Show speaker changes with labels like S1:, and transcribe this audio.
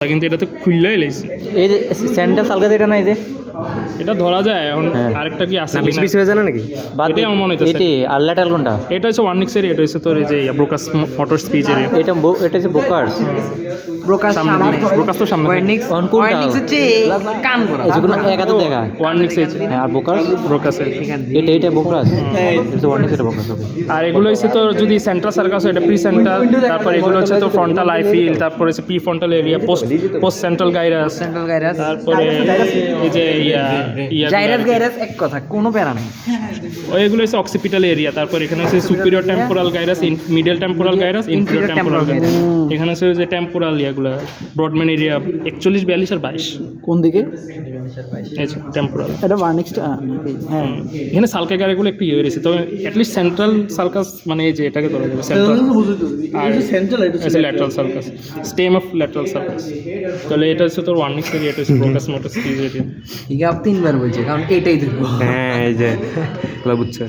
S1: কিন্তু এটা তো খুললেই লাইছে।
S2: এই যে স্যান্ডেল সালগাতে এটা নাই যে
S1: এটা ধরা যায় এখন। আরেকটা কি আছে
S3: না বেশি বেশি হয়ে যায় না নাকি?
S1: এটাই আমার মনে হইতেছে।
S2: এটি আল্লাটাল কোনটা?
S1: এটা হচ্ছে ওয়ার্নিক্সের, এটা হচ্ছে তোর এই যে ব্রোকাস মোটর স্পিচ এর।
S2: এটা এটা হচ্ছে বোকার্স।
S3: ব্রোকার
S1: সামনে ব্রোকাস তো সামনে।
S3: ওয়ার্নিক্স
S2: অন কোনটা?
S3: ওয়ার্নিক্স হচ্ছে কান করা
S2: যেগুলো এক হাতে দেখা।
S1: ওয়ার্নিক্স এই যে,
S2: হ্যাঁ, আর বোকার্স
S1: ব্রোকাসের।
S2: এটা এটা বোকার্স। এটা ওয়ার্নিক্স এটা বোকার্স হবে।
S1: আর এগুলো হচ্ছে তো যদি সেন্ট্রাল সার্কাস এটা প্রি সেন্ট্রাল, তারপর এগুলো হচ্ছে তো ফ্রন্টাল আই ফিল, তারপর হচ্ছে pre frontal area, post central gyrus,
S3: central gyrus,
S1: তারপরে এই যে
S3: জাইরাস গাইরাস এক কথা কোনো প্যারা নেই।
S1: এগুলো হচ্ছে অক্সিপিটাল এরিয়া। তারপর এখানে হচ্ছে superior temporal gyrus, middle temporal gyrus, inferior temporal gyrus. এখানে হচ্ছে যে টেম্পোরাল ইয়াগুলো ব্রডম্যান এরিয়া 41, 42 আর 22।
S4: কোন দিকে?
S1: এই যে টেম্পোরাল।
S4: এটা ভার্নিক্সটা। হ্যাঁ,
S1: এখানে সালকা গাড়িগুলো একটু ইয়ে রয়েছে, তবে অ্যাটলিস্ট সেন্ট্রাল সার্কাস মানে এই যে এটাকে ধরা যাবে সেন্ট্রাল। আর
S4: সেন্ট্রাল এটা
S1: আছে lateral circus, stem of lateral circus. তাহলে এটা হচ্ছে তোর ওয়ার্নিক্স এরিয়া, এটা হচ্ছে ব্রোকাস মোটর স্পিচ এরিয়া।
S3: ঠিক আছে, 3 বার বলছে কারণ এটাই ধরবো।
S2: হ্যাঁ এই যে বুঝছো।